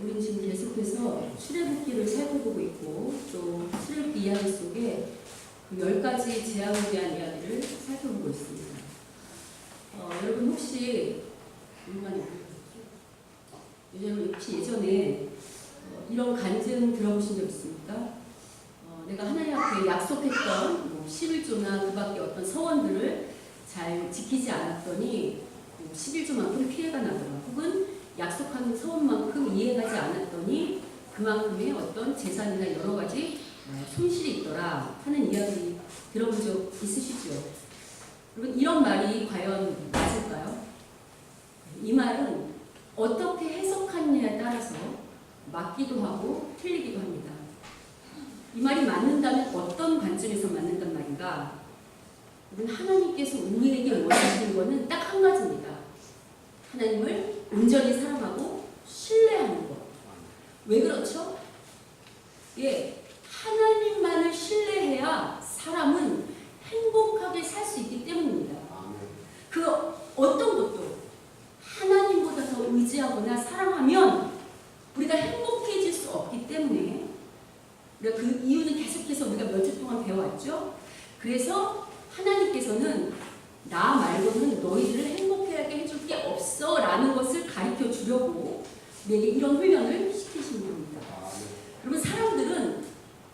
우리는 지금 계속해서 출애굽기를 살펴보고 있고 또 출애굽기 이야기 속에 그 10가지 재앙에 대한 이야기를 살펴보고 있습니다. 여러분 혹시 예전에 이런 간증 들어보신 적 있습니까? 내가 하나님 앞에 약속했던 11조나 그 밖에 어떤 서원들을 잘 지키지 않았더니 11조만큼 피해가 나거나 혹은 약속한 서원만큼 이해가지 않았더니 그만큼의 어떤 재산이나 여러 가지 손실이 있더라 하는 이야기 들어본 적 있으시죠? 여러분 이런 말이 과연 맞을까요? 이 말은 어떻게 해석하느냐에 따라서 맞기도 하고 틀리기도 합니다. 이 말이 맞는다면 어떤 관점에서 맞는단 말인가? 하나님께서 우리에게 원하시는 것은 딱 한 가지입니다. 하나님을 온전히 사랑하고 신뢰하는 것. 왜 그렇죠? 하나님만을 신뢰해야 사람은 행복하게 살 수 있기 때문입니다. 그 어떤 것도 하나님보다 더 의지하거나 사랑하면 우리가 행복해질 수 없기 때문에 우리가 그 이유는 계속해서 우리가 몇 주 동안 배워왔죠. 그래서 하나님께서는 나 말고는 너희들을 행복하게 해줄 게 없어 라는 것을 가르쳐 주려고 우리에게 이런 훈련을 시키시는 겁니다. 여러분 사람들은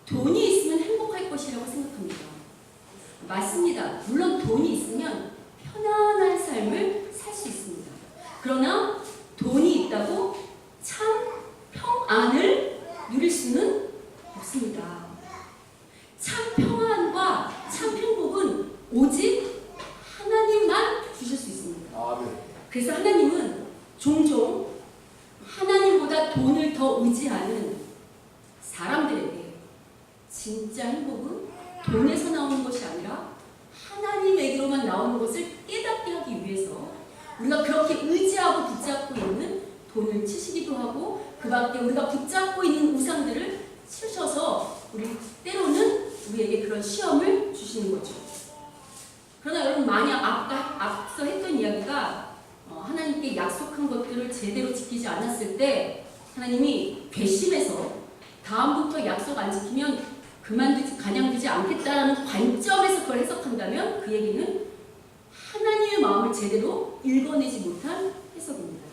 돈이 있으면 행복할 것이라고 생각합니다. 맞습니다. 물론 돈이 있으면 편안한 삶을 살 수 있습니다. 그러나 돈이 있다고 참 평안을 누릴 수는 없습니다. 참 평안과 참 행복은 오직 하나님만 주실 수 있습니다. 그래서 하나님은 종종 하나님보다 돈을 더 의지하는 사람들에게 진짜 행복은 돈에서 나오는 것이 아니라 하나님에게로만 나오는 것을 깨닫게 하기 위해서 우리가 그렇게 의지하고 붙잡고 있는 돈을 치시기도 하고 그 밖에 우리가 붙잡고 있는 우상들을 치셔서 우리 때로는 우리에게 그런 시험을 주시는 거죠. 그러나 여러분 만약 앞서 했던 이야기가 하나님께 약속한 것들을 제대로 지키지 않았을 때 하나님이 괘씸해서 다음부터 약속 안 지키면 가냥두지 않겠다라는 관점에서 그걸 해석한다면 그 얘기는 하나님의 마음을 제대로 읽어내지 못한 해석입니다.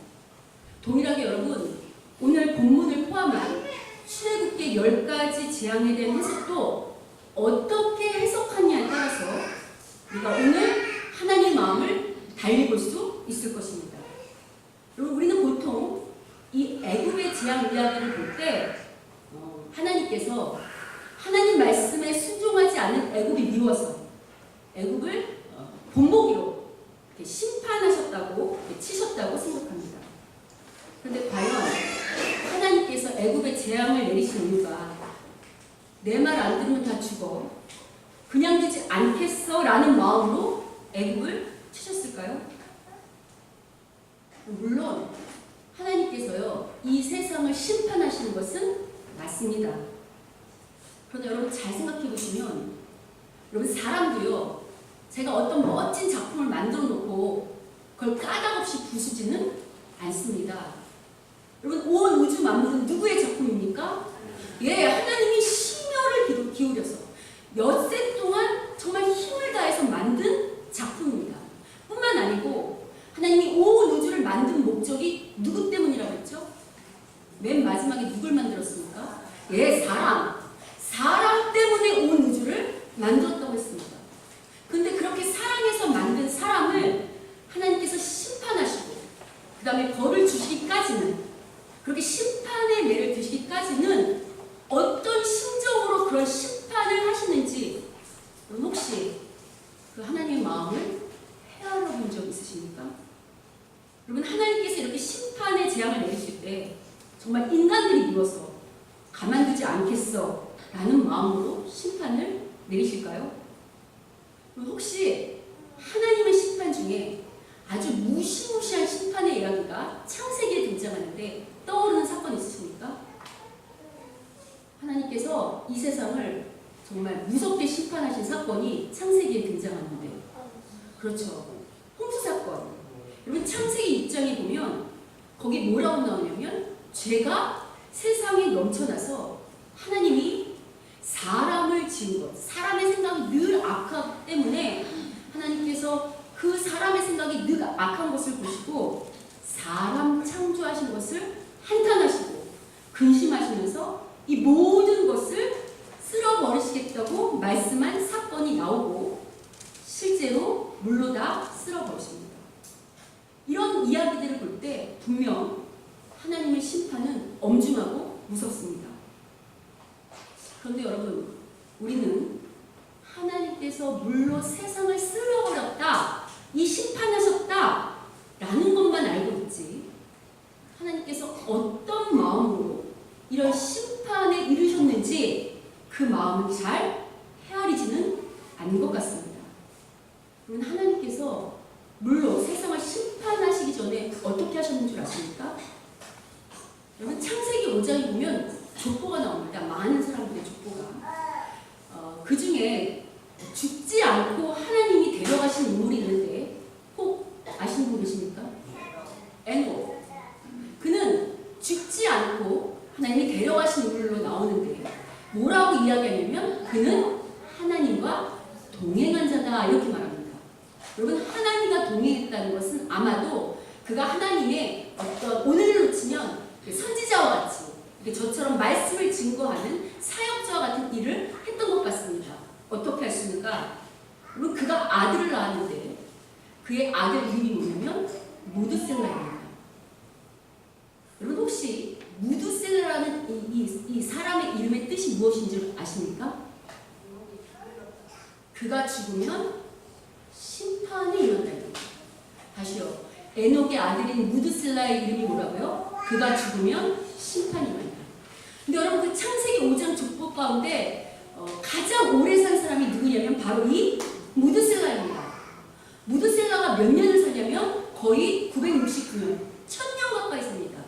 동일하게 여러분 오늘 본문을 포함한 출애굽기 10가지 재앙에 대한 해석도 어떻게 해석하냐에 따라서 우리가 오늘 하나님의 마음을 달리 볼 수 있을 것입니다. 여러분 우리는 보통 이 애굽의 재앙 이야기를 볼 때 하나님께서 하나님 말씀에 순종하지 않는 애굽이 미워서 애굽을 본보기로 심판하셨다고 치셨다고 생각합니다. 그런데 과연 하나님께서 애굽의 재앙을 내리신 이유가 내 말 안 들으면 다 죽어 그냥 두지 않겠어 라는 마음으로 애굽을 치셨을까요? 물론 하나님께서요 이 세상을 심판하시는 것은 맞습니다. 그런데 여러분 잘 생각해 보시면 여러분 사람도요 제가 어떤 멋진 작품을 만들어 놓고 그걸 까닭없이 부수지는 않습니다. 여러분 온 우주 만물은 누구의 작품입니까? 하나님이 심혈을 기울여서 엿새 동안 정말 힘을 다해서 만든 작품입니다. 뿐만 아니고 하나님이 온 우주를 만든 목적이 누구 때문이라고 했죠? 맨 마지막에 누굴 만들었습니까? 사람 때문에 온 우주를 만들었다고 했습니다. 근데 그렇게 사랑해서 만든 사람을 하나님께서 심판하시고 그 다음에 벌을 주시기까지는 그렇게 심판의 매를 드시기까지는 어떤 심정으로 그런 심판을 하시는지 혹시 그 하나님의 마음을 헤아려 본 적 있으십니까? 여러분 하나님께서 이렇게 심판의 재앙을 내리실 때 정말 인간들이 미워서 가만두지 않겠어 라는 마음으로 심판을 내리실까요? 혹시 하나님의 심판 중에 아주 무시무시한 심판의 이야기가 창세기에 등장하는데 떠오르는 사건 있으십니까? 하나님께서 이 세상을 정말 무섭게 심판하신 사건이 창세기에 등장하는데 그렇죠. 홍수 사건. 여러분 창세기 6장에 보면 거기 뭐라고 나오냐면 죄가 세상에 넘쳐나서 하나님이 사람을 지은 것, 사람의 생각이 늘 악하기 때문에 하나님께서 그 사람의 생각이 늘 악한 것을 보시고 사람 창조하신 것을 한탄하시고 근심하시면서 이 모든 것을 쓸어버리시겠다고 말씀한 사건이 나오고 실제로 물로 다 쓸어버리십니다. 이런 이야기들을 볼 때 분명 하나님의 심판은 엄중하고 무섭습니다. 그런데 여러분, 우리는 하나님께서 물로 세상을 쓸어버렸다, 이 심판하셨다 라는 것만 알고 있지, 하나님께서 어떤 마음으로 이런 심판에 이르셨는지 그 마음을 잘 헤아리지는 않는 것 같습니다. 그러면 하나님께서 물로 세상을 심판하시기 전에 어떻게 하셨는 줄 아십니까? 여러분, 창세기 5장에 보면 족보가 나옵니다. 많은 사람들의 족보가. 그 중에 죽지 않고 하나님이 데려가신 인물이 있는데 혹 아시는 분 계십니까? 에녹. 그는 죽지 않고 하나님이 데려가신 인물로 나오는데 뭐라고 이야기하냐면 그는 하나님과 동행한 자다 이렇게 말합니다. 여러분, 하나님과 동행했다는 것은 아마도 그가 하나님의 어떤, 오늘로 치면 선지자와 같이 저처럼 말씀을 증거하는 사역자와 같은 일을 했던 것 같습니다. 어떻게 했습니까? 여러분, 그가 아들을 낳았는데 그의 아들 이름이 뭐냐면 무드셀라입니다. 여러분, 혹시 무드셀라라는 이 사람의 이름의 뜻이 무엇인지 아십니까? 그가 죽으면 심판이 일어난다. 다시요. 에녹의 아들인 무드셀라의 이름이 뭐라고요? 그가 죽으면 심판이 일어난다. 근데 여러분, 그 창세기 5장 족보 가운데 가장 오래 산 사람이 누구냐면 바로 이 무드셀라입니다. 무드셀라가 몇 년을 살냐면 거의 969년, 1000년 가까이 삽니다.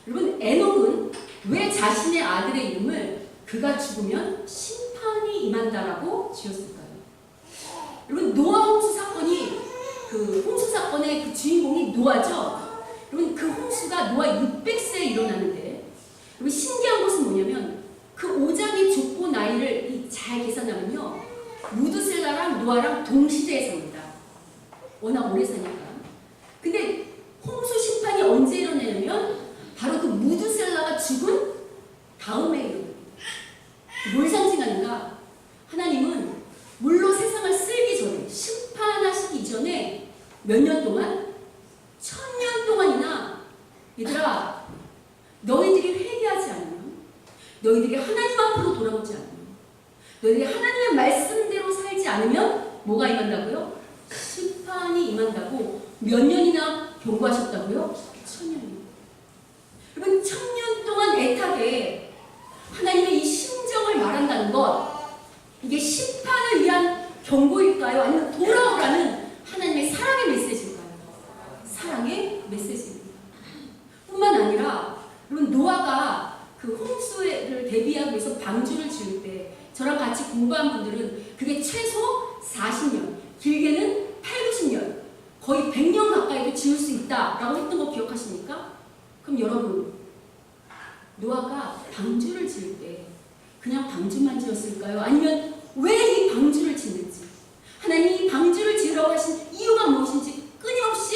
여러분, 에녹은 왜 자신의 아들의 이름을 그가 죽으면 심판이 임한다라고 지었을까요? 여러분, 노아 홍수 사건이, 그 홍수 사건의 그 주인공이 노아죠. 여러분, 그 홍수가 노아 600세에 일어나는데, 여러분, 신기한 것은 뭐냐면 그 5장의 족보 나이를 잘 계산하면요, 무드셀라랑 노아랑 동시대에 삽니다. 워낙 오래 사니까. 근데 홍수 심판이 언제 일어나냐면 바로 그 무드셀라가 죽은 다음에 일어납니다. 뭘 상징하는가? 하나님은 물로 세상을 쓸기 전에, 심판하시기 이전에 몇 년 동안? 1000년 동안이나, 얘들아, 너희들이 회개하지 않으면, 너희들이 하나님 앞으로 돌아오지 않으면, 너희들이 하나님의 말씀대로 살지 않으면 뭐가 임한다고요? 심판이 임한다고 몇 년이나 경고하셨다고요? 1000년이요. 여러분, 1000년 동안 애타게 하나님의 이 심정을 말한다는 것, 이게 심판을 위한 경고일까요? 아니면 돌아오라는 하나님의 사랑의 메시지일까요? 사랑의 메시지입니다. 뿐만 아니라 여러분, 노아가 그 홍수를 대비하기 위해서 방주를 지을 때 저랑 같이 공부한 분들은 그게 최소 40년, 길게는 80, 90년, 거의 100년 가까이도 지을 수 있다라고 했던 거 기억하십니까? 그럼 여러분, 노아가 방주를 지을 때 그냥 방주만 지었을까요? 아니면 왜 이 방주를 짓는지, 하나님이 방주를 지으라고 하신 이유가 무엇인지 끊임없이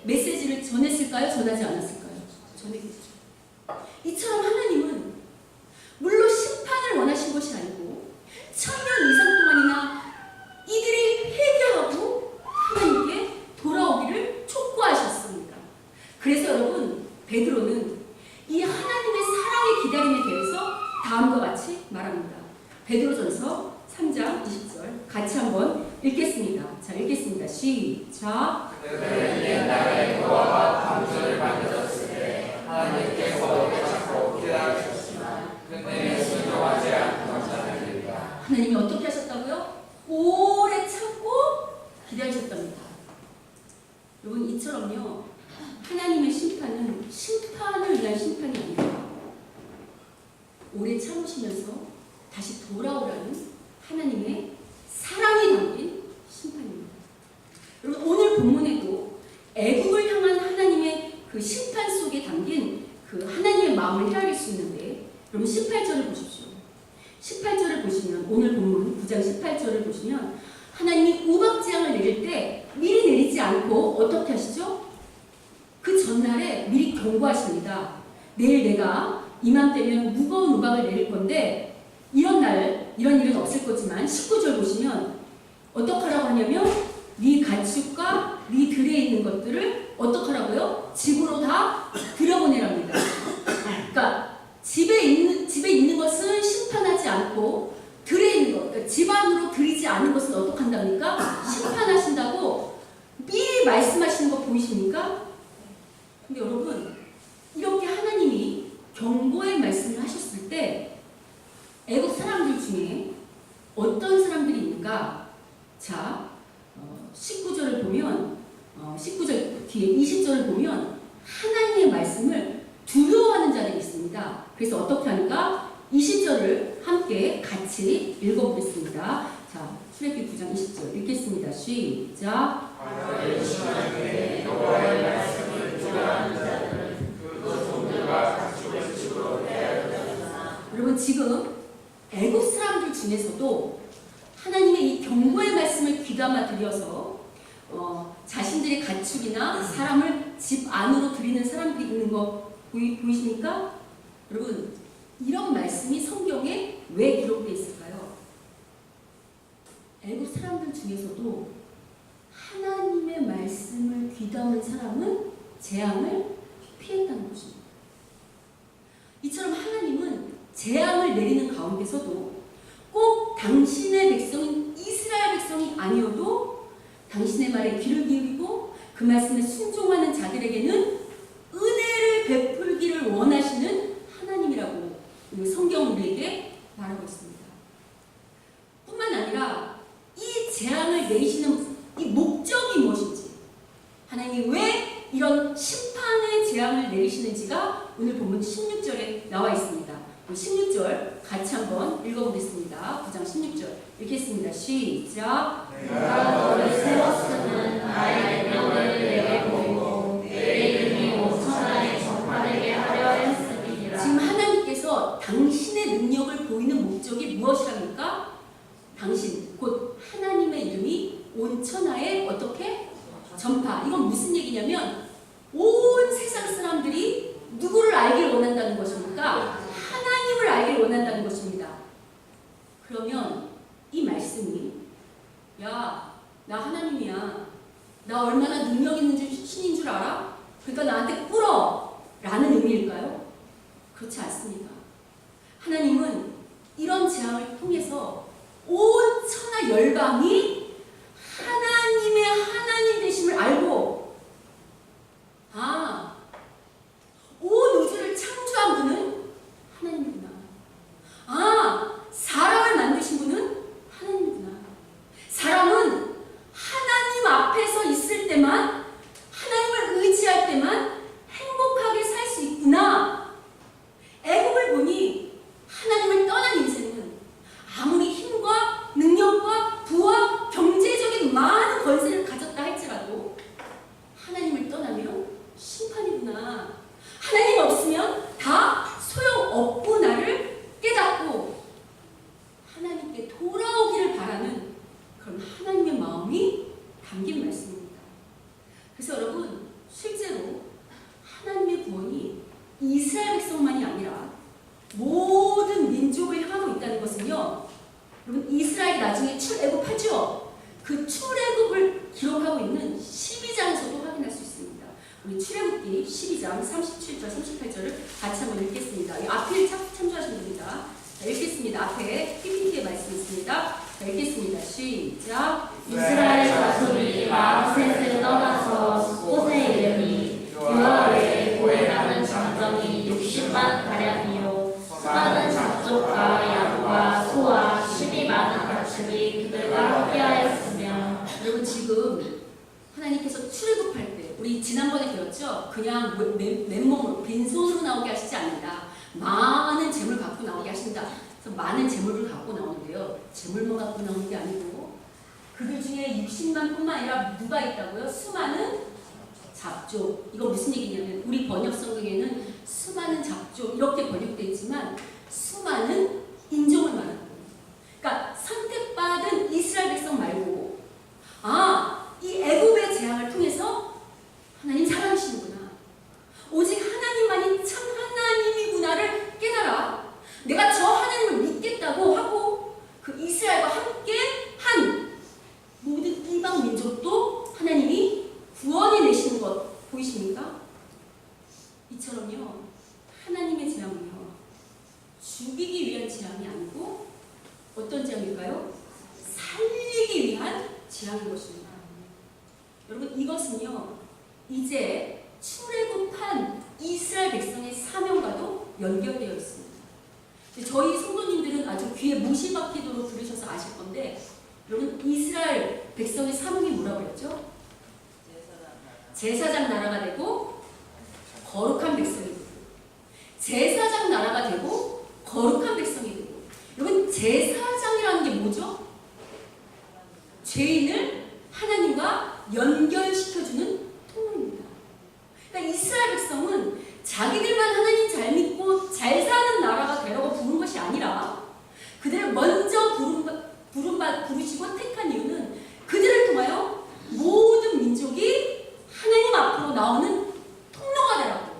메시지를 전했을까요? 전하지 않았을까요? 전했겠죠. 이처럼 하나님은 물로 심판을 원하신 것이 아니고 1000년 이상 동안이나 이들이 회개하고 하나님께 돌아오기를 촉구하셨습니다. 그래서 여러분, 베드로는 이 하나님의 사랑의 기다림에 대해서 다음과 같이 말합니다. 베드로전서 3장 20절 같이 한번 읽겠습니다. 자, 읽겠습니다. 시작. 그들은 옛날에 노아가 방주를 만들었을 때 하나님께서 오래 참고 기다리셨지만 그때는 순종하지 않던 자들이다. 하나님이 어떻게 하셨다고요? 오래 참고 기다리셨답니다. 여러분, 이처럼요, 하나님의 심판은 심판을 위한 심판이 아니라 오래 참으시면서 다시 돌아오라는 하나님의 사랑이 담긴 심판입니다. 여러분, 오늘 본문에도 애국을 향한 하나님의 그 심판 속에 담긴 그 하나님의 마음을 헤아릴 수 있는데, 그럼 18절을 보십시오. 18절을 보시면, 오늘 본문 9장 18절을 보시면 하나님이 우박재앙을 내릴 때 미리 내리지 않고 어떻게 하시죠? 그 전날에 미리 경고하십니다. 내일 내가 이맘때면 무거운 우박을 내릴 건데 이런 날 이런 일은 없을 거지만 19절 보시면 어떻게 하라고 하냐면 네 가축과 네 들에 있는 것들을 어떻게 하라고요? 집으로 다 들여보내랍니다. 그러니까 집에 있는 것은 심판하지 않고 들에 있는 것, 그러니까 집 안으로 들이지 않은 것은 어떻게 한답니까? 심판하신다고 미리 말씀하시는 거 보이십니까? 근데 여러분, 이렇게 하나님이 경고의 말씀을 하셨을 때 애국 사람들 중에 어떤 사람들이 있는가? 자, 19절을 보면 19절 뒤에 20절을 보면 하나님의 말씀을 두려워하는 자들이 있습니다. 그래서 어떻게 하는가? 20절을 함께 같이 읽어보겠습니다. 자, 출애굽기 9장 20절 읽겠습니다. 시작. 여호와의 말씀을 두려워하는 자들은 그 종들과 가축을 집으로 빼앗아 가졌으나. 여러분, 지금 애국 사람들 중에서도 하나님의 이 경고의 말씀을 귀담아 들여서 자신들의 가축이나 사람을 집 안으로 들이는 사람들이 있는 거 보이십니까? 여러분, 이런 말씀이 성경에 왜 기록되어 있을까요? 애국 사람들 중에서도 하나님의 말씀을 귀담은 사람은 재앙을 피했다는 것입니다. 이처럼 하나님은 재앙을 내리는 가운데서도 꼭 당신의 백성인 이스라엘 백성이 아니어도 당신의 말에 귀를 기울이고 그 말씀에 순종하는 자들에게는 은혜를 베풀기를 원하시는 하나님이라고 성경 우리에게 말하고 있습니다. 뿐만 아니라 이 재앙을 내리시는 이 목적이 무엇인지, 하나님이 왜 이런 심판의 재앙을 내리시는지가 오늘 본문 16절에 나와 있습니다. 16절 같이 한번 읽어보겠습니다. 9장 16절 읽겠습니다. 시작. 내가 너를 세웠으면 나의 명을 내게 보이고 내 이름이 온 천하에 전파되게 하려 했음이니라. 지금 하나님께서 당신의 능력을 보이는 목적이 무엇이랍니까? 당신, 곧 하나님의 이름이 온 천하에 어떻게? 전파. 이건 무슨 얘기냐면 온 세상 사람들이 누구를 알길 원한다는 것입니까? 하나님을 알길 원한다는 것입니다. 그러면 이 말씀이 야, 나 하나님이야. 나 얼마나 능력 있는 신인 줄 알아? 그러니까 나한테 꿇어! 라는 의미일까요? 그렇지 않습니다. 하나님은 이런 재앙을 통해서 온 천하 열방이 하나님의 하나님 되심을 알고, 아, 온 우주를 창조한 분은 하나님이구나. 아, 사람을 만드신 분은 하나님이구나. 사람은 하나님 앞에서 있을 때만, 하나님을 의지할 때만 행복하게 살 수 있구나. 애굽을 보니 하나님을 떠난 인생은 아무리 힘과 능력과 부와 경제적인 많은 권세를 가졌다 할지라도 하나님을 떠나면 심판이구나. 하나님 없으면 다 소용없구나를 깨닫고 하나님께 돌아오기를 바라는 그런 하나님의 마음이 담긴 말씀입니다. 그래서 여러분, 실제로 하나님의 구원이 이스라엘 백성만이 아니라 모든 민족을 향하고 있다는 것은요, 여러분, 이스라엘이 나중에 출애굽하죠. 그 출애굽을 기록하고 있는 12장에서도 확인할 수 있습니다. 우리 출애굽기 12장 37절, 38절을 같이 한번 읽겠습니다. 이 앞에 참조하시면 됩니다. 자, 읽겠습니다. 앞에 PPT에 말씀 있습니다. 자, 읽겠습니다. 시작. 이스라엘 자손이 라암셋을 떠나서 곳의 이름이 여호와의 고해라는 장정이 60만 가량이요 수많은 잡족과 양과 소와 심이 많은 가축이 그들과 함께하였으며. 여러분, 지금 하나님께서 출애굽할 때 우리 지난번에 배웠죠? 그냥 맨몸으로 빈손으로 나오게 하시지 않는다. 많은 재물 갖고 나오게 하신다. 그래서 많은 재물을 갖고 나오는데요, 재물만 갖고 나오는 게 아니고 그들 중에 60만 뿐만 아니라 누가 있다고요? 수많은 잡족. 이거 무슨 얘기냐면 우리 번역 성경에는 수많은 잡족 이렇게 번역되어 있지만 수많은 인종을 말하는 거예요. 그러니까 선택받은 이스라엘 백성 말고 이 애굽의 재앙을 통해서 하나님 살아계시는구나. 오직 하나님만이 참 하나님이구나를 깨달아 내가 저 하나님을 믿겠다고 하고 그 이스라엘과 함께 한 모든 이방 민족도 하나님이 구원해 내시는 것 보이십니까? 이처럼요. 하나님의 재앙은요. 죽이기 위한 재앙이 아니고 어떤 재앙일까요? 살리기 위한 재앙인 것입니다. 여러분 이것은요. 이제 출애굽한 이스라엘 백성의 사명과도 연결되어 있습니다. 저희 성도님들은 아주 귀에 못이 박히도록 들으셔서 아실 건데 여러분 이스라엘 백성의 사명이 뭐라고 했죠? 제사장 나라가 되고 거룩한 백성이 되고 제사장 나라가 되고 거룩한 백성이 되고 여러분 제사장이라는 게 뭐죠? 죄인을 하나님과 연결시켜주는 통로입니다. 그러니까 이스라엘 백성은 자기들만 하나님 잘 믿고 잘 사는 나라가 되려고 부른 것이 아니라 그들을 먼저 부르시고 택한 이유는 그들을 통하여 모든 민족이 하나님 앞으로 나오는 통로가 되라고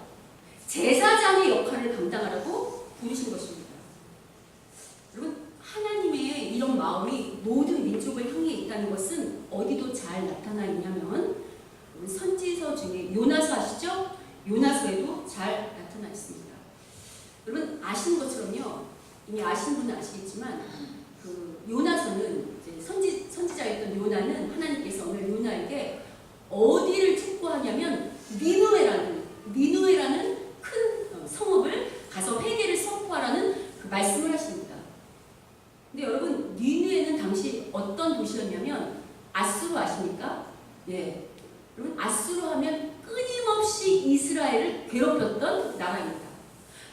제사장의 역할을 감당하라고 부르신 것입니다. 여러분 하나님의 이런 마음이 모든 민족을 향해 있다는 것은 어디도 잘 나타나 있냐면 선지서 중에 요나서 아시죠? 요나서에도 잘 나타나 있습니다. 여러분 아시는 것처럼요. 이미 아시는 분은 아시겠지만 그 요나서는 이제 선지자였던 요나는 하나님께서 오늘 요나에게 어디를 촉구하냐면 니누에라는 큰 성읍을 가서 회개를 선포하라는 그 말씀을 하십니다. 근데 여러분 니누에는 당시 어떤 도시였냐면 아수르 아십니까? 네. 여러분 아수르 하면 끊임없이 이스라엘을 괴롭혔던 나라입니다.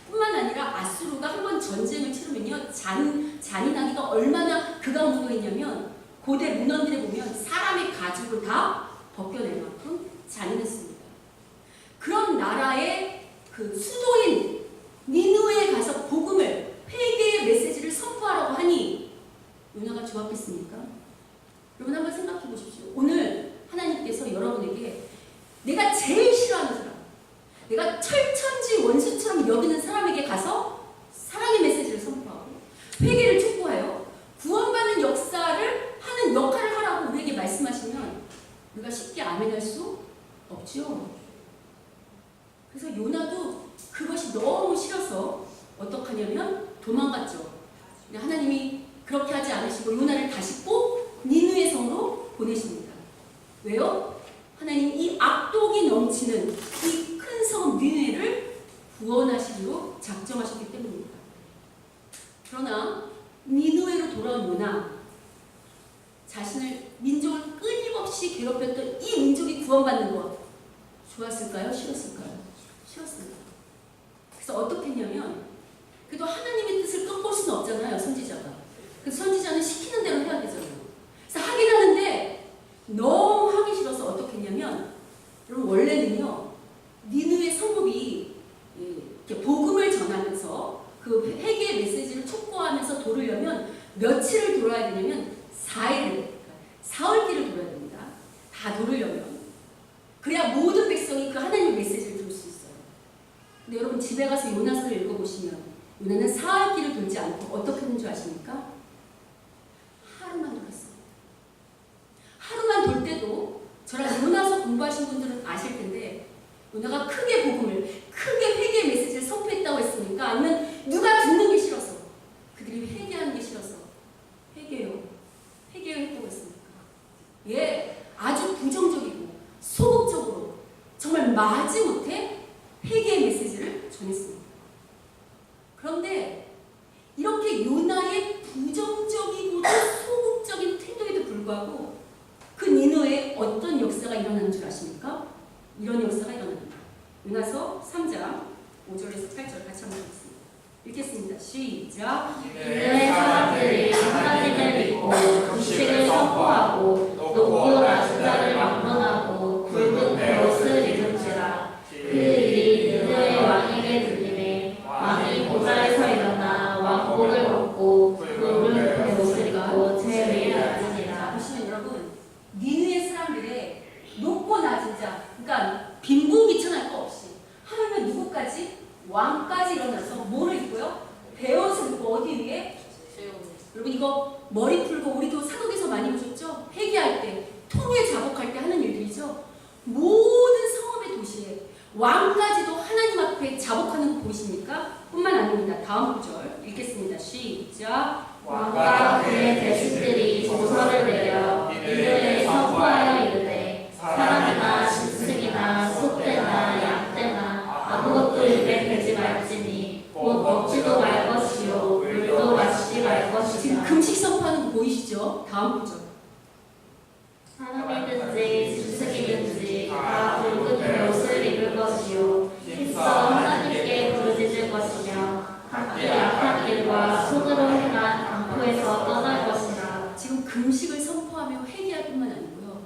뿐만 아니라 아수르가 한 번 전쟁을 치르면요 잔인하기가 얼마나 그가 무도했냐면 고대 문헌들에 보면 사람의 가죽을 다 벗겨낼 만큼 잔인했습니다. 그런 나라의 그 수도인 니누에 가서 복음을 회개의 메시지를 선포하라고 하니 요나가 좋았겠습니까? 여러분 한번 생각해 보십시오. 오늘 하나님께서 여러분에게 내가 제일 싫어하는 사람, 내가 철천지 원수처럼 여기는 사람에게 가서 사랑의 메시지를 선포하고 회개를 촉구하여 구원받는 역사를 하는 역할을 하라고 우리에게 말씀하시면 우리가 쉽게 아멘할 수 없죠. 그래서 요나도 그것이 너무 싫어서 어떡하냐면 도망갔죠. 하나님이 그렇게 하지 않으시고 요나를 다시 꼭 니느웨 성으로 보내십니다. 왜요? 하나님 이 악독이 넘치는 이 큰 성 니느웨를 구원하시기로 작정하셨기 때문입니다. 그러나 니느웨로 돌아온 요나 자신을 민족을 끊임없이 괴롭혔던 이 민족이 구원받는 것 좋았을까요? 싫었을까요? 싫었습니다. 그래서 어떻게 했냐면 그래도 하나님의 뜻을 꺾을 수는 없잖아요. 선지자가. 그래서 선지자는 시키는 대로 해야 되잖아요. 그래서 하긴 하는데 너무 하기 싫어서 어떻게 했냐면 여러분 원래는요 니느웨 성읍이 이렇게 복음을 전하면서 그 회개의 메시지를 촉구하면서 돌으려면 며칠을 돌아야 되냐면 4일, 사흘길을 돌아야 됩니다. 다 돌으려면. 그래야 모든 백성이 그 하나님의 메시지를 들을 수 있어요. 근데 여러분 집에 가서 요나서를 읽어보시면 요나는 사흘길을 돌지 않고 어떻게 했는 줄 아십니까? 하루만 돌았어요. 하루만 돌 때도 저랑 요나서 공부하신 분들은 아실 텐데 요나가 크게 복음을, 크게 회개의 메시지를 선포했다고 했습니까? 아니면 누가 듣는 게 싫어서? 그들이 회개하는 게 싫어서 회개요 했다고 했습니까? 예, 아주 부정적이고 소극적으로 정말 마지못해 회개의 메시지를 전했습니다. 그런데 이렇게 요나의 부정적이고도 소극적인 태도에도 불구하고 그 니느웨에 어떤 역사가 일어나는 줄 아십니까? 이런 역사가 일어납니다. 요나서 3장 5절에서 8절 같이 한번 읽겠습니다. 읽겠습니다. 시작. 니느웨 사람들이 하나님을 믿고 금식을 선포하고 높고 낮은 자를 막론하고 굵은 베옷을 입은지라 그 일이 니느웨 왕에게 들리매 왕이 누구까지? 왕까지 일어나서 뭐를 입고요? 베옷을 입고 어디 위에? 여러분 이거 머리 풀고 우리도 사극에서 많이 보셨죠? 회개할 때, 통회 작업할 때 하는 일들이죠. 모든 성읍의 도시에 왕까지도 하나님 앞에 자복하는 거 보이십니까? 뿐만 아닙니다. 다음 구절 읽겠습니다. 시작. 왕과 그의 대신들이 조서를 내려 이들에 선포하여 이르되 사람이나 짐승이나 소떼나 양떼나 아무것도 입에 대지 말지니 곧 먹지도 말 것이요 물도 마시지 말 지금 것이다. 금식 선포하는 거 보이시죠? 다음 구절. 사람이든지 짐승이든지 다 붉은 베옷을 입을 것이요 힘써 하나님께 부르짖을 것이며 각기 악한 일과 손으로 행한 강포에서 떠날 것이다. 지금 금식을 선포하며 회개할 뿐만 아니고요.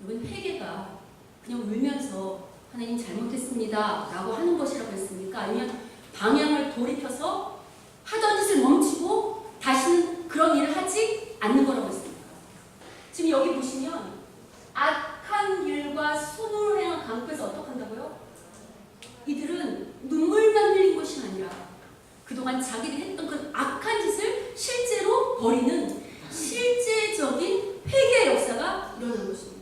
여러분 회개가 그냥 울면서 하나님 잘못했습니다 라고 하는 것이라고 했습니까? 아니면 방향을 돌이켜서 하던 짓을 멈추고 다시는 그런 일을 하지 않는 거라고 했습니까? 지금 여기 보시면 악한 일과 손으로 행한 강포에서 어떻게 한다고요? 이들은 눈물만 흘린 것이 아니라 그동안 자기들이 했던 그 악한 짓을 실제로 버리는 실제적인 회개의 역사가 일어난 것입니다.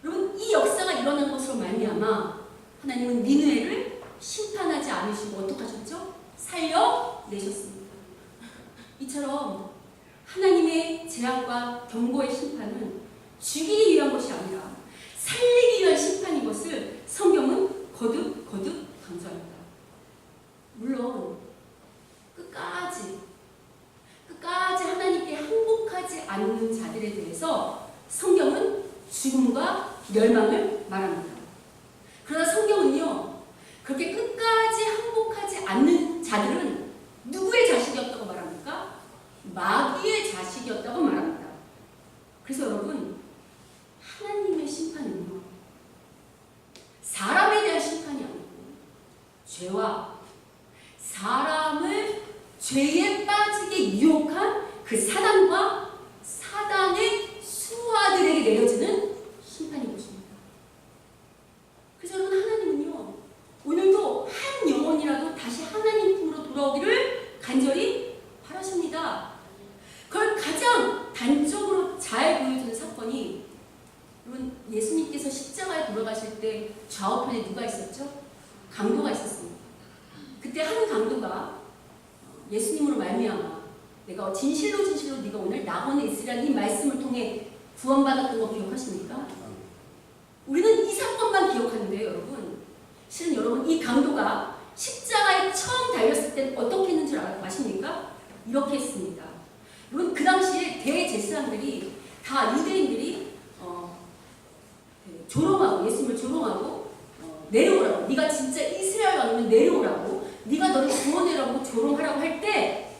여러분 이 역사가 일어난 것으로 말미암아 하나님은 니느웨를 심판하지 않으시고 어떻게 하셨죠? 살려내셨습니다. 이처럼 하나님의 재앙과 경고의 심판은 죽이기 위한 것이 아니라 살리기 위한 심판인 것을 성경은 거듭거듭 강조합니다. 물론 끝까지 하나님께 항복하지 않는 자들에 대해서 성경은 죽음과 멸망을 말합니다. 그러나 성경은요, 그렇게 끝까지 항복하지 않는 자들은 누구의 자식이었다고 말합니까? 마귀의 자식이었다고 말합니다. 그래서 여러분, 하나님의 심판은요, 사람에 대한 심판이 아니고 죄와 사람을 죄에 빠지게 유혹한 그 사단과 사단의 수하들에게 내려지는 심판인 것입니다. 그래서 여러분 하나님은요 오늘도 한 영혼이라도 다시 하나님 품으로 돌아오기를 간절히 바라십니다. 그걸 가장 단적으로 잘 보여주는 사건이 여러분 예수님께서 십자가에 돌아가실 때 좌우편에 누가 있었죠? 강도가 있었습니다. 그때 한 강도가 예수님으로 말미암아 내가 진실로 네가 오늘 낙원에 있으리라는 이 말씀을 통해 구원받았던 거 기억하십니까? 우리는 이 사건만 기억하는데요, 여러분. 실은 여러분 이 강도가 십자가에 처음 달렸을 때 어떻게 했는 줄 아십니까? 이렇게 했습니다. 여러분 그 당시에 대제사장들이 다 유대인들이 조롱하고 예수님을 조롱하고 내려오라고 네가 진짜 이스라엘 왕이면 내려오라고 네가 너를 구원해라고 조롱하라고 할 때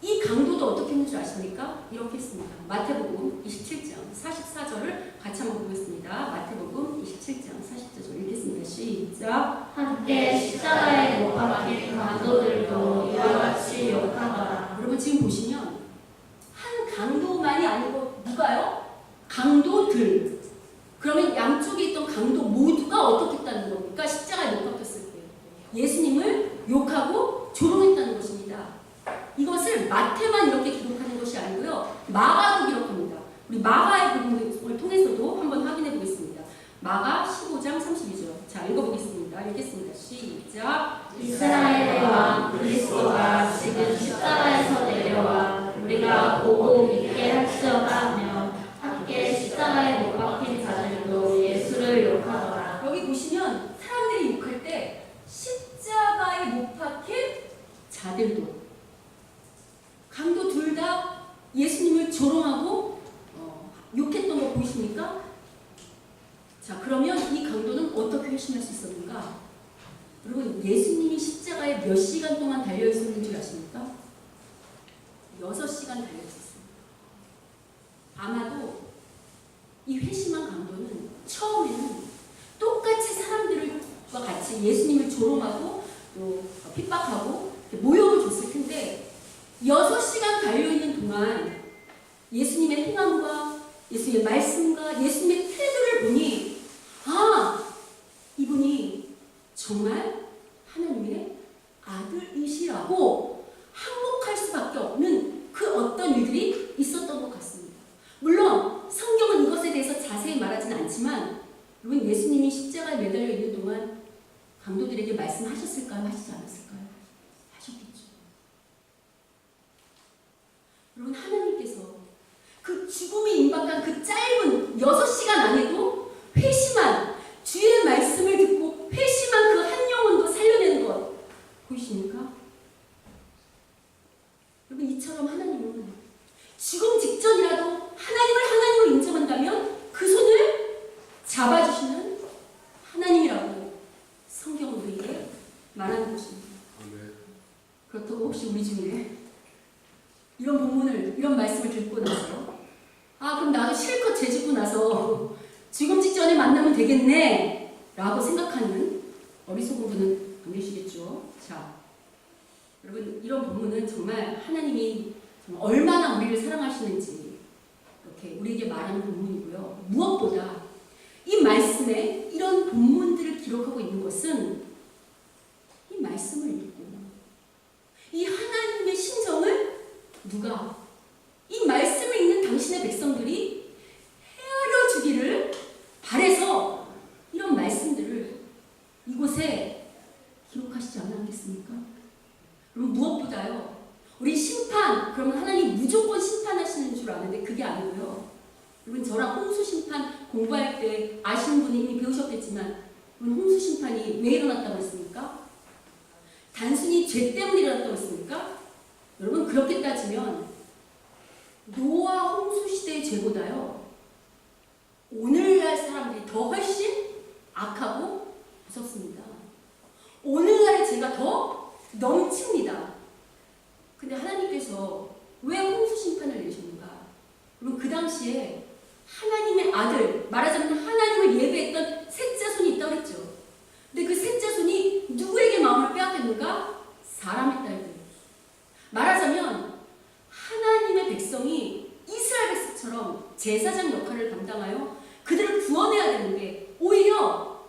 이 강도도 어떻게 했는 줄 아십니까? 이렇게 했습니다. 마태복음 27장 44절을 같이 한번 보겠습니다. 마태복음 27장 44절 읽겠습니다. 시작. 함께 십자가에 못 박힌 강도들도 이와 같이 욕하더라. 여러분 지금 보시면 한 강도만이 아니고 누가요? 강도들. 그러면 양쪽에 있던 강도 모두가 어떻게 했다는 겁니까? 십자가에 못 박혔을 때 예수님을 욕하고 조롱했다는 것입니다. 이것을 마태만 이렇게 기록하는 것이 아니고요. 마가도 기록합니다. 우리 마가의 부분을 통해서도 한번 확인해 보겠습니다. 마가 15장 32절. 자, 읽어보겠습니다. 읽겠습니다. 시작. 이스라엘의 왕 그리스도가 지금 십자가에서 내려와 우리가 보고 믿게 할지어다 하며 함께 십자가에 못 박힌 자들도 예수를 욕하더라. 여기 보시면 사람들이 욕할 때 십자가에 못 박힌 자들도 강도 둘 다 예수님을 조롱하고 욕했던 거 보이십니까? 자, 그러면 이 강도는 어떻게 회심할 수 있었는가? 여러분, 예수님이 십자가에 몇 시간 동안 달려있었는 줄 아십니까? 6시간 달려있었습니다. 아마도 이 회심한 강도는 처음에는 똑같이 사람들과 같이 예수님을 조롱하고 또 핍박하고 모욕을 줬을 텐데 6시간 달려있는 동안 예수님의 행함과 예수님의 말씀과 예수님의 태도를 보니 이분이 정말 하나님의 아들이시라고 항복할 수밖에 없는 그 어떤 일들이 있었던 것 같습니다. 물론 성경은 이것에 대해서 자세히 말하지는 않지만 여러분, 예수님이 십자가에 매달려 있는 동안 강도들에게 말씀하셨을까요? 하시지 않았을까요? 하셨겠죠. 여러분, 하나님께서 그 죽음이 임박한 그 짧은 6시간 안에도 회심한, 주의 말씀을 듣고 회심한 그 한 영혼도 살려내는 것 보이십니까? 여러분, 이처럼 하나님은 죽음 직전이라도 하나님을 하나님으로 인정한다면 그 손을 잡아주시는 하나님이라고 성경은 우리에게 말하는 것입니다. 그렇다고 혹시 우리 중에 이런 본문을, 이런 말씀을 듣고 나서 그럼 나도 실컷 죄짓고 나서 죽음 직전에 만나면 되겠네 라고 생각하는 어리석은 분은 안 계시겠죠? 자, 여러분, 이런 본문은 정말 하나님이 정말 얼마나 우리를 사랑하시는지 이렇게 우리에게 말하는 본문이고요. 무엇보다 이 말씀에 이런 본문들을 기록하고 있는 것은 이 말씀을 읽고 이 하나님의 심정을 누가, 이 말씀을 읽는 당신의 백성들이 헤아려 주기를 바라서 이런 말씀들을 이곳에 기록하시지 않았겠습니까? 그럼 무엇보다요, 우리 심판, 그러면 하나님 무조건 심판하시는 줄 아는데 그게 아니고요. 여러분, 저랑 홍수 심판 공부할 때 아시는 분이 이미 배우셨겠지만, 홍수 심판이 왜 일어났다고 했습니까? 단순히 죄 때문에 일어났다고 했습니까? 여러분, 그렇게 따지면 노아 홍수 시대의 죄보다요, 오늘날 사람들이 더 훨씬 악하고 무섭습니다. 오늘날의 죄가 더 넘칩니다. 근데 하나님께서 왜 홍수 심판을 내셨는가? 그럼 그 당시에 하나님의 아들, 말하자면 하나님을 예배했던 셋자손이 있다고 했죠. 근데 그 셋자손이 누구에게 마음을 빼앗겼는가? 사람의 딸들. 말하자면 하나님의 백성이 이스라엘 백성처럼 제사장 역할을 담당하여 그들을 구원해야 되는데, 오히려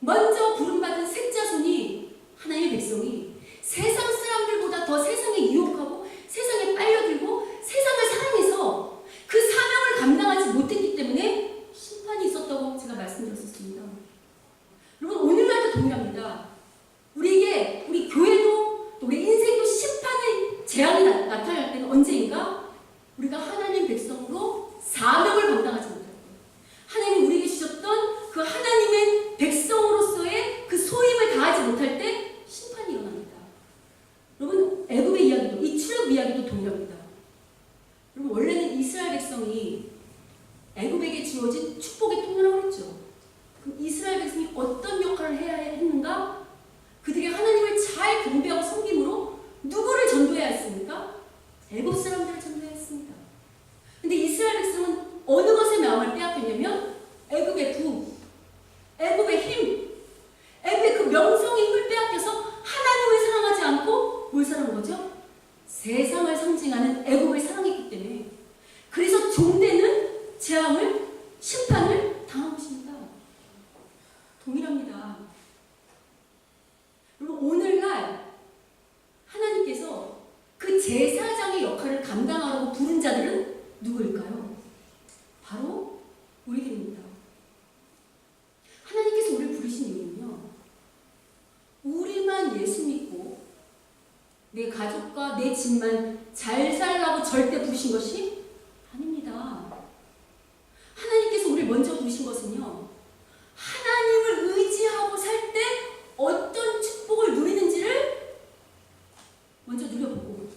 먼저 부름받은 셋자손이, 하나님의 백성이 세상 사람들보다 더 세상에 유혹하고 세상에 빨려들고 세상을 사랑해서 그 사명을 감당하지 못했기 때문에 심판이 있었다고 제가 말씀드렸었습니다. 여러분, 오늘날도 동일합니다. 우리에게, 우리 교회도 또 우리 인생도 심판의 재앙이 나타날 때는 언제인가? 우리가 하나님 백성으로 사명을 감당하지 못할 때, 하나님이 우리에게 주셨던 그 하나님의 백성으로서의 그 소임을 다하지 못할 때 심판이 일어납니다. 여러분, 애굽의 이야기도, 이 출애굽 이야기도 동일합니다. 여러분, 원래는 이스라엘 백성이 애굽에게 주어진 축복의 통로라고 했죠. 그럼 이스라엘 백성이 어떤 역할을 해야 했는가? 그들이 하나님을 잘 경배하고 섬김으로 누구를 전도해야 했습니까? 애굽 사람들을 전도해야 했습니다. 근데 이스라엘 백성은 어느 것에 마음을 빼앗겼냐면 애굽의 부, 애굽의 힘, 애굽의 그 명성의 힘을 빼앗겨서 하나님을 사랑하지 않고 뭘 사랑한 거죠? 세상을 상징하는 애굽을 사랑했기 때문에, 그래서 종되는 재앙을, 심판을 당한 것입니다. 동일합니다. 여러분, 오늘날 하나님께서 그 제사장의 역할을 감당하라고 부른 자들은 누구일까요? 바로 우리들입니다. 하나님께서 우리를 부르신 이유는요, 우리만 예수 믿고 내 가족과 내 집만 잘 살라고 절대 부르신 것이 아닙니다. 하나님께서 우리를 먼저 부르신 것은요, 하나님을 의지하고 살 때 어떤 축복을 누리는지를 먼저 누려보고,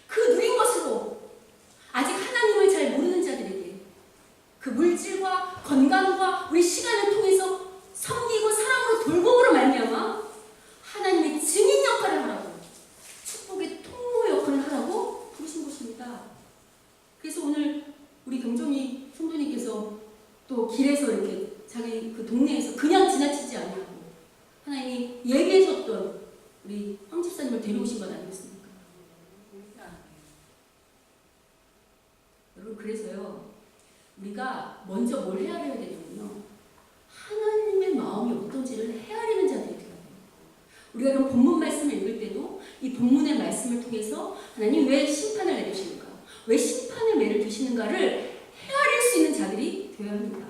그 누린 것으로 아직 하나님을 잘 모르는 자들에게 그 물질과 건강과 우리 시간을 통해서 섬기고 사랑으로 돌봄으로 말미암아 하나님의 증인 역할을 하라고, 축복의 통로 역할을 하라고 부르신 것입니다. 그래서 오늘 우리 경종이 성도님께서 또 길에서 이렇게 자기 그 동네에서 그냥 지나치지 않냐고 하나님이 얘기해줬던 우리 황 집사님을 데려오신 건 아니겠습니까? 여러분, 그래서요, 우리가 먼저 뭘 헤아려야 되냐면요, 하나님의 마음이 어떤지를 헤아리는 자들이 되어야 돼요. 우리가 이런 본문 말씀을 읽을 때도 이 본문의 말씀을 통해서 하나님 왜 심판을 내리시는가, 왜 심판의 매를 두시는가를 헤아릴 수 있는 자들이 되어야 합니다.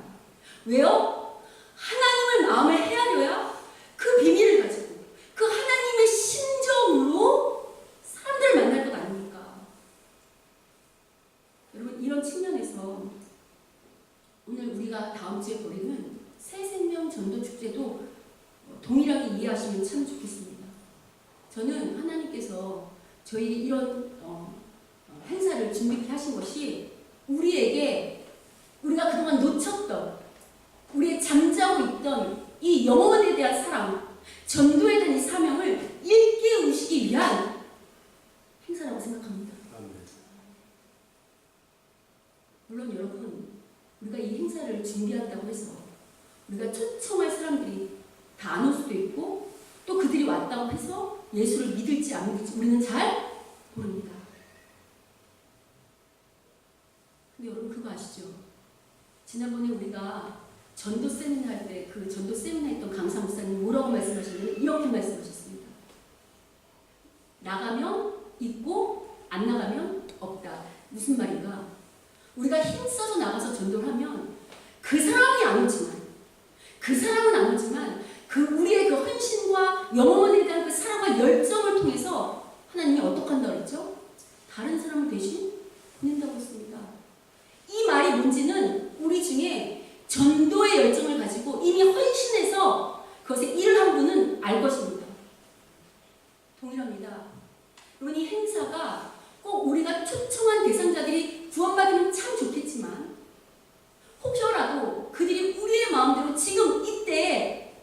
왜요? 하나님을 마음을 헤아려야 그 비밀을 가지고 그 하나님의 심정으로 사람들을 만날 것 아닙니까? 여러분, 이런 측면에서 오늘 우리가 다음 주에 벌이는 새 생명 전도 축제도 동일하게 이해하시면 참 좋겠습니다. 저는 하나님께서 저희 이런 행사를 준비케 하신 것이 우리에게 우리가 그동안 놓쳤던, 우리의 잠자고 있던 이 영혼에 대한 사랑, 전도에 대한 이 사명을 일깨우시기 위한 행사라고 생각합니다. 물론 여러분, 우리가 이 행사를 준비한다고 해서 우리가 초청할 사람들이 다 안 올 수도 있고, 또 그들이 왔다고 해서 예수를 믿을지 안 믿을지 우리는 잘 모릅니다. 근데 여러분, 그거 아시죠? 지난번에 우리가 전도 세미나 할 때 그 전도 세미나 했던 강사 목사님 뭐라고 말씀하셨냐면 이렇게 말씀하셨습니다. 나가면 있고 안 나가면 없다. 무슨 말인가? 우리가 힘써서 나가서 전도를 하면 그 사람이 안 오지만, 그 사람은 안 오지만 그 우리의 그 헌신과 영혼에 대한 그 사랑과 열정을 통해서 하나님이 어떻게 한다고 그랬죠? 다른 사람을 대신 보낸다고 했습니다. 이 말이 뭔지는 우리 중에 전도의 열정을 가지고 이미 헌신해서 그것에 일을 한 분은 알 것입니다. 동일합니다. 여러분, 이 행사가 꼭 우리가 초청한 대상자들이 구원받으면 참 좋겠지만, 혹여라도 그들이 우리의 마음대로 지금 이때에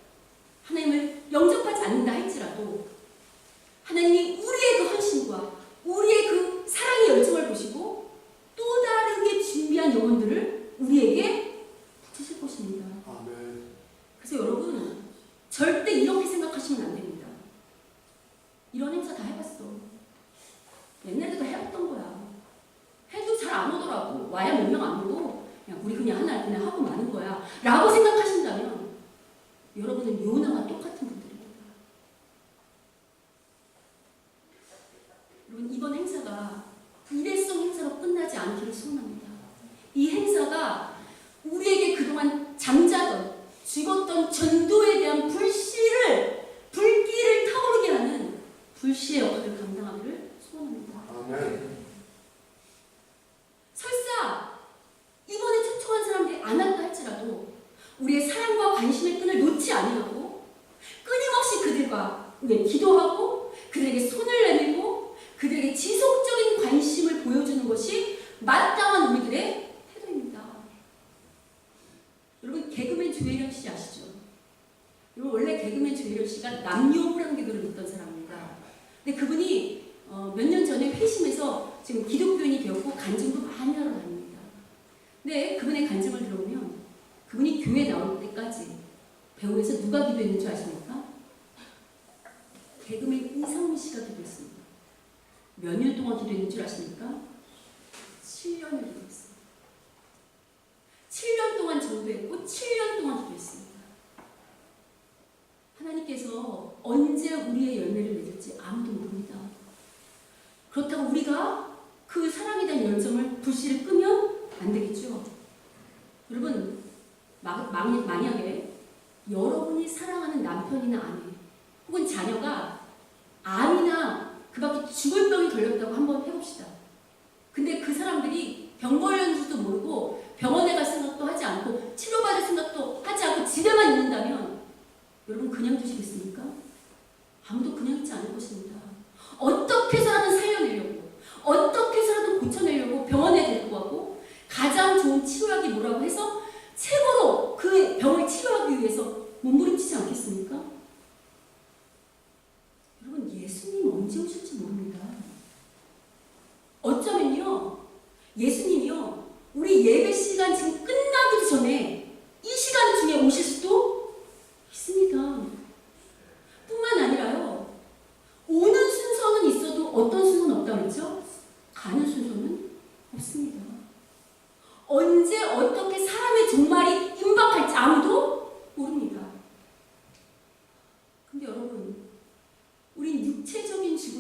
하나님을 영접하지 않는다 할지라도 하나님이 우리의 그 헌신과 우리의 그 사랑의 열정을 보시고 또 다르게 준비한 영혼들을 우리에게 붙이실 것입니다. 아멘. 그래서 여러분, 절대 이렇게 생각하시면 안 됩니다. 이런 행사 다 해봤어. 옛날에도 해봤던 거야. 해도 잘 안 오더라고. 와야 몇 명 안 오고 그냥 우리 그냥 하나 그냥 하고 마는 거야 라고 생각하신다면 여러분은 요나와 똑같은 분들입니다. 여러분, 이번 행사가 일회성 행사로 끝나지 않기를 소원합니다. 이 행사가 우리에게 그동안 잠자던, 죽었던 전도에 대한 불씨를, 불길을 타오르게 하는 불씨의 역할을 감당하기를 소원합니다. 아멘. 설사 이번에 초청한 사람들이 안 왔다 할지라도 우리의 사랑과 관심의 끈을 놓지 아니하고 끊임없이 그들과 기도하고 그들에게 손을 내밀고 그들에게 지속적인 관심을 보여주는 것이 마땅한 우리들의 태도입니다. 여러분, 개그맨 조혜련 씨 아시죠? 여러분, 원래 개그맨 조혜련 씨가 남녀호랑개그를 믿던 사람입니다. 근데 그분이 몇 년 전에 회심해서 지금 기독교인이 되었고 간증도 많이 하러 다닙니다. 근데 그분의 간증을 들어보면 그분이 교회 나올 때까지 배우에서 누가 기도했는 줄 아십니까? 개그맨 이상훈 씨가 기도했습니다. 몇 년 동안 기도했는 줄 아십니까? 7년을 기도했습니다. 7년 동안 전도했고 7년 동안 기도했습니다. 하나님께서 언제 우리의 열매를 맺을지 아무도 모릅니다. 그렇다고 우리가 그 사랑에 대한 열정을, 불씨를 끄면 안 되겠죠. 여러분, 만약에 여러분이 사랑하는 남편이나 아내 혹은 자녀가 암이나 그 밖에 죽을 병이 걸렸다고 한번 해봅시다. 근데 그 사람들이 병 걸렸는지도 모르고 병원에 갈 생각도 하지 않고 치료받을 생각도 하지 않고 집에만 있는다면 여러분, 그냥 두시겠습니까? 아무도 그냥 있지 않을 것입니다. 어떻게 해서라도 살려내려고, 어떻게 해서라도 고쳐내려고 병원에 데리고 가고 가장 좋은 치료약이 뭐라고 해서 최고로 그 병을 치료하기 위해서 몸부림치지 않겠습니까? 여러분, 예수님 언제 오실지 모릅니다. 어쩌면요, 예수님이요, 우리 예배 시간 지금 끝나기도 전에 이 시간 중에 오실 수도 있습니다. 뿐만 아니라요, 오는 순서는 있어도 어떤 순서는 없다고 그랬죠? 가는 순서는 없습니다. 언제 어떻게 사람의 종말이 임박할지 아무도 모릅니다. 근데 여러분,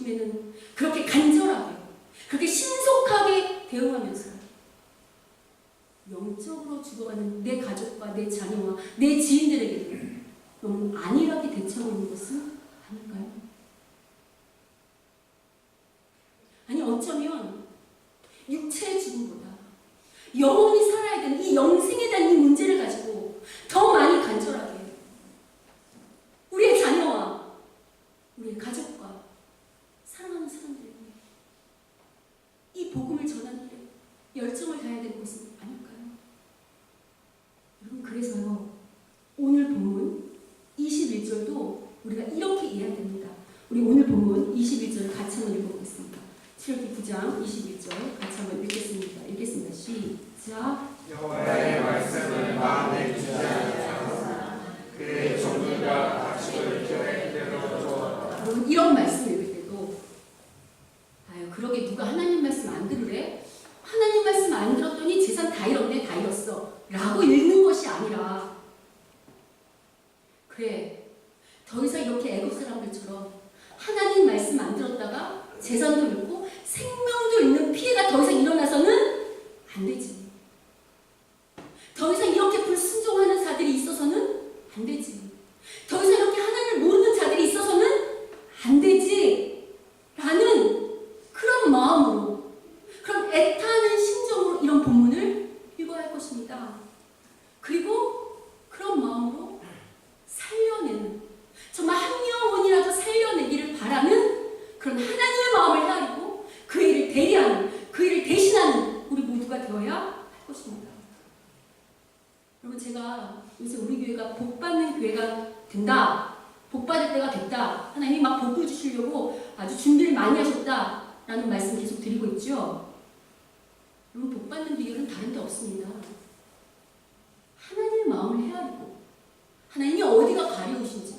죽음에는 그렇게 간절하게, 그렇게 신속하게 대응하면서 영적으로 죽어가는 내 가족과 내 자녀와 내 지인들에게 너무 안일하게 대처하고 있는 것은 아닐까요? 아니 어쩌면 육체의 죽음보다 영원히 살아야 되는 이 영생에 대한 이 문제를 가지고 더 많이 간절하게 우리의 자녀와 우리의 가족과 사랑하는 사람들에게 이 복음을 전하는 데 열정을 다해야 되는 것은 아닐까요? 여러분 그래서요 오늘 본문 21절도 우리가 이렇게 이해해야 됩니다. 우리 오늘 본문 21절을 같이 한번 읽어보겠습니다. 출애굽기 9장 21절 같이 한번 읽겠습니다. 읽겠습니다. 시작. 여호와의 말씀을 마음에 두지 않으사 그의 종들과 닥치고 이겨내 그대로 주었다. 여러분 이런 말씀 읽을 때도 아유 그러게 누가 하나님 말씀 안 들으래? 하나님 말씀 안 들었더니 재산 다 잃었네 다 잃었어 라고 읽는 것이 아니라 그래 더 이상 이렇게 애국 사람들처럼 하나님 말씀 안 들었다가 재산도 잃고 생명도 잃는 피해가 더 이상 일어나서는 안 되지. 더 이상 이렇게 불순종하는 자들이 있어서는 안 되지. 더 이상 이렇게 하나님을 모르는 자들이 있어서는 안 되지. 라는 그런 마음으로, 그런 애타는 심정으로 이런 본문을 읽어야 할 것입니다. 그리고 그런 마음으로 살려내는, 정말 한 영혼이라도 살려내기를 바라는 그런 하나님의 마음을 헤아리고 그 일을 대리하는, 그 일을 대신하는 우리 모두가 되어야 할 것입니다. 여러분 제가 요새 우리 교회가 복받는 교회가 된다, 복받을 때가 됐다, 하나님이 막 복을 주시려고 아주 준비를 많이 하셨다라는 말씀 계속 드리고 있죠. 여러분 복받는 비결은 다른 데 없습니다. 하나님의 마음을 헤아리고 하나님이 어디가 가려우신지,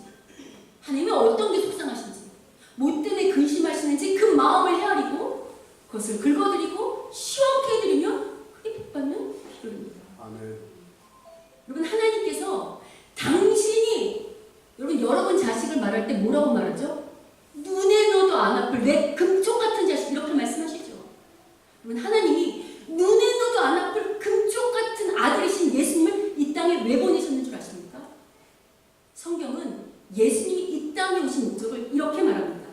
하나님이 어떤 게 속상하신지, 뭐 때문에 근심하시는지 그 마음을 헤아리고 그것을 긁어드리고 시원케 해드리면 그게 복받는 비결입니다. 아멘. 여러분 하나님께서 당신이 여러분 여러 번 자식을 말할 때 뭐라고 말하죠? 눈에 넣어도 안 아플 내 금쪽 같은 자식 이렇게 말씀하시죠. 여러분 하나님이 눈에 넣어도 안 아플 금쪽 같은 아들이신 예수님을 이 땅에 왜 보내셨는 줄 아십니까? 성경은 예수님이 이 땅에 오신 목적을 이렇게 말합니다.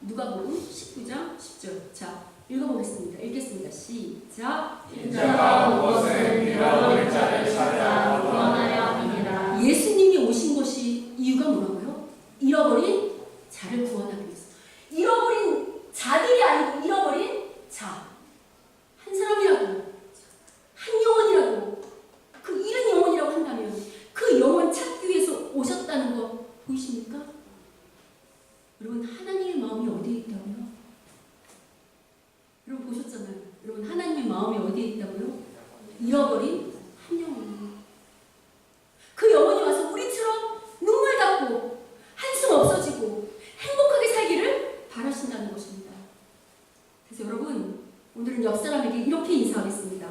누가복음 19장 10절. 자, 읽어보겠습니다. 읽겠습니다. 시작. 인자가 온 것은 잃어버린 자를 찾아 구원하려 함이니라. 예수님이 오신 것이 이유가 뭐라고요? 잃어버린 자를 구원하기 위해서. 잃어버린 자들이 아니고 잃어버린 자. 한 사람이라고, 한 영혼이라고, 그 잃은 영혼이라고 한다면 그 영혼 찾기 위해서 오셨다는 거 보이십니까? 여러분 하나님의 마음이 어디에 있다고요? 여러분 보셨잖아요. 여러분 하나님의 마음이 어디에 있다고요? 잃어버린 한 영혼이에요. 그 영혼이 와서 우리처럼 눈물 닦고 한숨 없어지고 행복하게 살기를 바라신다는 것입니다. 그래서 여러분 오늘은 옆 사람에게 이렇게 인사하겠습니다.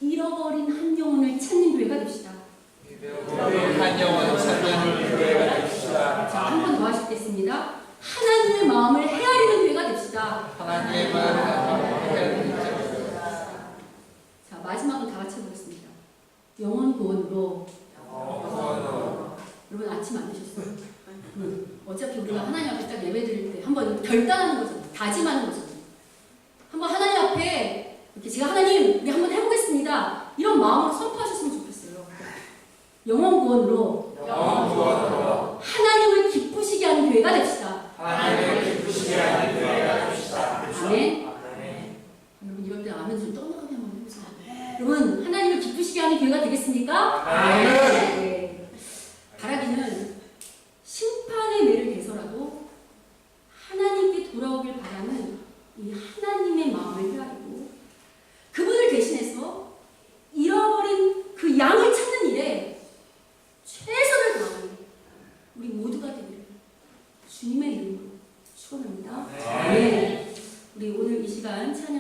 잃어버린 한 영혼을 찾는 교회가 됩시다. 한 영혼 찾는 교회가 됩시다. 자, 한 번 더 하시겠습니다. 하나님의 마음을 헤아리는 교회가 됩시다. 하나님의 마음을 헤아리는 자, 마지막은 다 같이 해보겠습니다. 영혼 구원으로. 여러분 아침 안 드셨어요? 어차피 우리가 하나님 앞에 딱 예배 드릴 때 한번 결단하는 거죠. 다짐하는 거죠. 한번 하나님 앞에 이렇게 제가 하나님 우리 한번 해보겠습니다. 이런 마음으로 선포하셨으면 좋겠어요. 영혼 구원으로. 하나님을 기쁘시게 하는 교회가 됩시다. 하나님을 기쁘시게 하는 교회가 됩시다. 아멘. 여러분 이럴 때 아멘 좀 떠나가게 한번 해보세요. 여러분 하나님을 기쁘시게 하는 교회가 되겠습니까? 네. 바라기는 심판의 매를 대서라도 하나님께 돌아오길 바라는 이 하나님의 마음을 헤아리고 그분을 대신해서 잃어버린 그 양을 찾는 일에 최선을 다하는 우리 모두가 되기를 주님의 이름으로 축원합니다. 네. 우리 오늘 이 시간 찬양